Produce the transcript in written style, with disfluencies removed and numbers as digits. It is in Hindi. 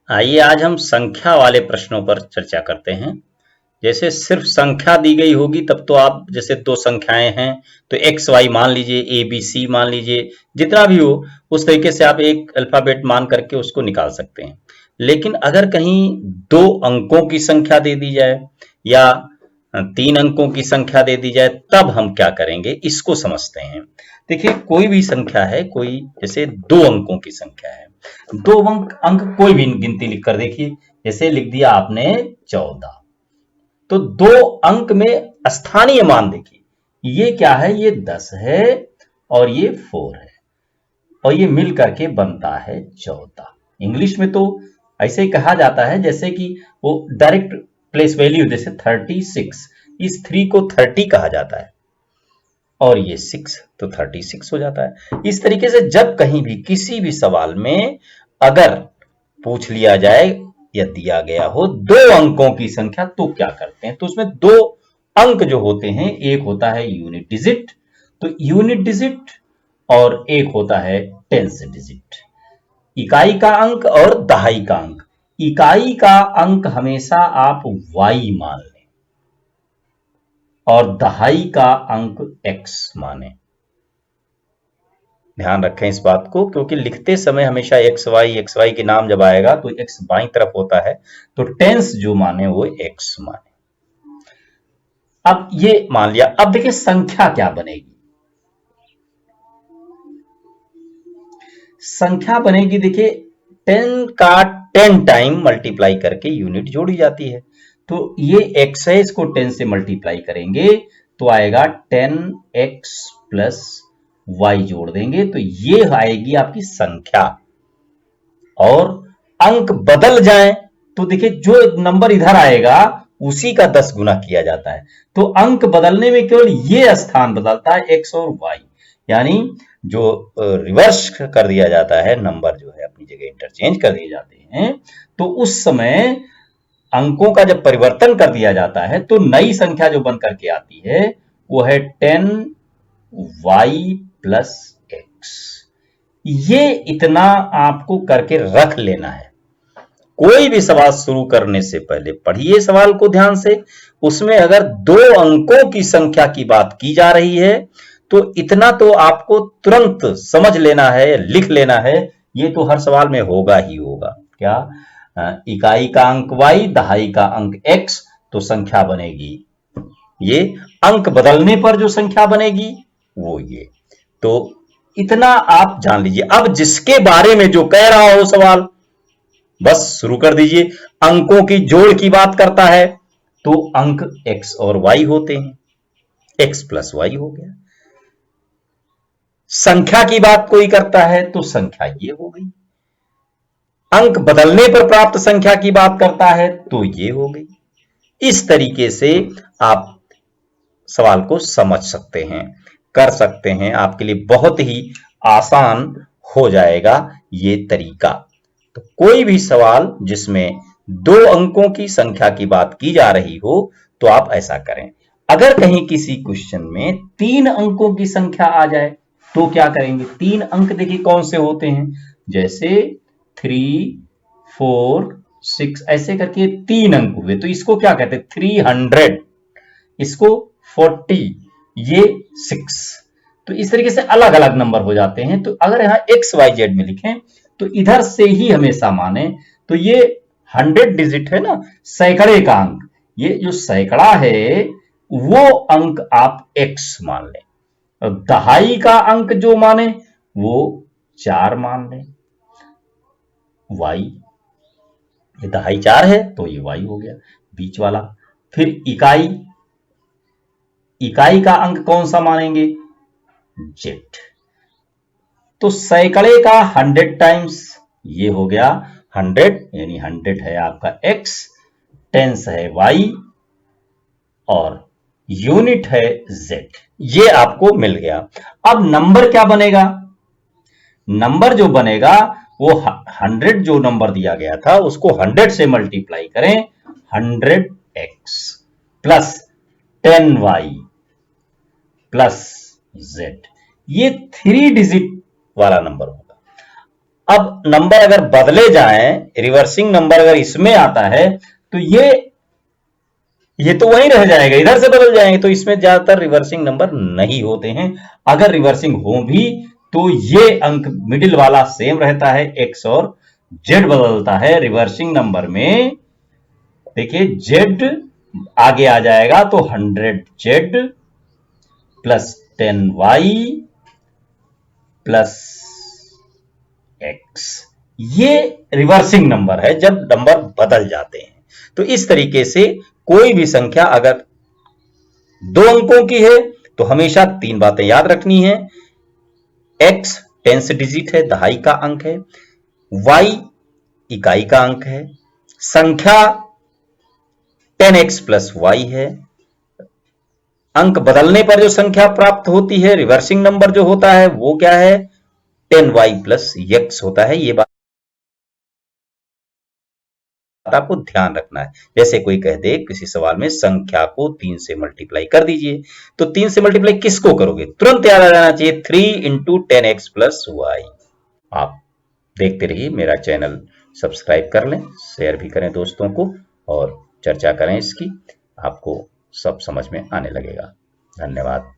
आइए आज हम संख्या वाले प्रश्नों पर चर्चा करते हैं। जैसे सिर्फ संख्या दी गई होगी तब तो आप जैसे दो संख्याएं हैं तो एक्स वाई मान लीजिए, ए बी सी मान लीजिए, जितना भी हो उस तरीके से आप एक अल्फाबेट मान करके उसको निकाल सकते हैं। लेकिन अगर कहीं दो अंकों की संख्या दे दी जाए या तीन अंकों की संख्या दे दी जाए तब हम क्या करेंगे, इसको समझते हैं। देखिए कोई भी संख्या है, कोई जैसे दो अंकों की संख्या है, दो अंक कोई भी गिनती लिख कर देखिए। जैसे लिख दिया आपने 14, तो दो अंक में स्थानीय मान देखिए, ये क्या है, ये 10 है और ये 4 है और ये मिल करके बनता है 14। इंग्लिश में तो ऐसे ही कहा जाता है जैसे कि वो डायरेक्ट प्लेस वैल्यू, जैसे 36, इस 3 को 30 कहा जाता है और ये 6 तो 36 हो जाता है। इस तरीके से जब कहीं भी किसी भी सवाल में अगर पूछ लिया जाए या दिया गया हो दो अंकों की संख्या तो क्या करते हैं, तो उसमें दो अंक जो होते हैं, एक होता है यूनिट डिजिट, तो यूनिट डिजिट, और एक होता है टेंस डिजिट, इकाई का अंक और दहाई का अंक। इकाई का अंक हमेशा आप y मान लें और दहाई का अंक x माने। ध्यान रखें इस बात को, क्योंकि लिखते समय हमेशा एक्स वाई के नाम जब आएगा तो एक्स बाईं तरफ होता है, तो टेंस जो माने वो एक्स माने। अब ये मान लिया, अब देखिए संख्या क्या बनेगी। संख्या बनेगी, देखिए 10 का 10 टाइम मल्टीप्लाई करके यूनिट जोड़ी जाती है, तो ये x है, इसको 10 से मल्टीप्लाई करेंगे तो आएगा 10x प्लस y, जोड़ देंगे तो ये आएगी आपकी संख्या। और अंक बदल जाए तो देखिए जो नंबर इधर आएगा उसी का 10 गुना किया जाता है, तो अंक बदलने में केवल ये स्थान बदलता है x और y, यानी जो रिवर्स कर दिया जाता है, नंबर जो है अपनी जगह इंटरचेंज कर दिए जाते हैं, तो उस समय अंकों का जब परिवर्तन कर दिया जाता है तो नई संख्या जो बन करके आती है वो है 10y प्लस x। ये इतना आपको करके रख लेना है। कोई भी सवाल शुरू करने से पहले पढ़िए सवाल को ध्यान से, उसमें अगर दो अंकों की संख्या की बात की जा रही है तो इतना तो आपको तुरंत समझ लेना है, लिख लेना है। ये तो हर सवाल में होगा ही होगा। क्या? इकाई का अंक y, दहाई का अंक x, तो संख्या बनेगी ये। अंक बदलने पर जो संख्या बनेगी वो ये। तो इतना आप जान लीजिए। अब जिसके बारे में जो कह रहा हो सवाल, बस शुरू कर दीजिए। अंकों की जोड़ की बात करता है तो अंक x और y होते हैं, x प्लस y हो गया। संख्या की बात कोई करता है तो संख्या ये हो गई। अंक बदलने पर प्राप्त संख्या की बात करता है तो ये हो गई। इस तरीके से आप सवाल को समझ सकते हैं, कर सकते हैं। आपके लिए बहुत ही आसान हो जाएगा ये तरीका। तो कोई भी सवाल जिसमें दो अंकों की संख्या की बात की जा रही हो तो आप ऐसा करें। अगर कहीं किसी क्वेश्चन में तीन अंकों की संख्या आ जाए तो क्या करेंगे। तीन अंक देखिए कौन से होते हैं, जैसे 3, 4, 6, ऐसे करके तीन अंक हुए तो इसको क्या कहते हैं, 300, इसको 40, ये 6। तो इस तरीके से अलग अलग नंबर हो जाते हैं। तो अगर यहां XYZ में लिखें तो इधर से ही हमेशा माने, तो ये 100 डिजिट है ना, सैकड़े का अंक, ये जो सैकड़ा है वो अंक आप x मान लें। और दहाई का अंक जो माने वो 4 मान लें, y, ये दहाई 4 है तो ये y हो गया बीच वाला। फिर इकाई, इकाई का अंक कौन सा मानेंगे, z। तो सैकड़े का 100 टाइम्स, ये हो गया 100, यानी 100 है आपका x, टेंस है y और यूनिट है z। ये आपको मिल गया। अब नंबर क्या बनेगा, नंबर जो बनेगा वो 100 जो नंबर दिया गया था उसको 100 से मल्टीप्लाई करें, 100x plus 10y plus z, ये 3 डिजिट वाला नंबर होगा। अब नंबर अगर बदले जाएं, रिवर्सिंग नंबर अगर इसमें आता है तो ये तो वहीं रह जाएगा, इधर से बदल जाएंगे, तो इसमें ज्यादातर रिवर्सिंग नंबर नहीं होते हैं। अगर रिवर्सिंग हो भी तो ये अंक मिडिल वाला सेम रहता है, एक्स और जेड बदलता है। रिवर्सिंग नंबर में देखिए जेड आगे आ जाएगा तो 100z plus 10y plus x, ये रिवर्सिंग नंबर है जब नंबर बदल जाते हैं। तो इस तरीके से कोई भी संख्या अगर 2 अंकों की है तो हमेशा 3 बातें याद रखनी है। x 10th डिजिट है, दहाई का अंक है, y इकाई का अंक है, संख्या 10x प्लस y है, अंक बदलने पर जो संख्या प्राप्त होती है, रिवर्सिंग नंबर जो होता है वो क्या है, 10y प्लस x होता है। ये बात आपको ध्यान रखना है। जैसे कोई कह दे किसी सवाल में संख्या को 3 से मल्टीप्लाई कर दीजिए, तो 3 से मल्टीप्लाई किसको करोगे, तुरंत याद आ जाना चाहिए 3 इंटू 10x प्लस वाई। आप देखते रहिए, मेरा चैनल सब्सक्राइब कर लें, शेयर भी करें दोस्तों को और चर्चा करें इसकी, आपको सब समझ में आने लगेगा। धन्यवाद।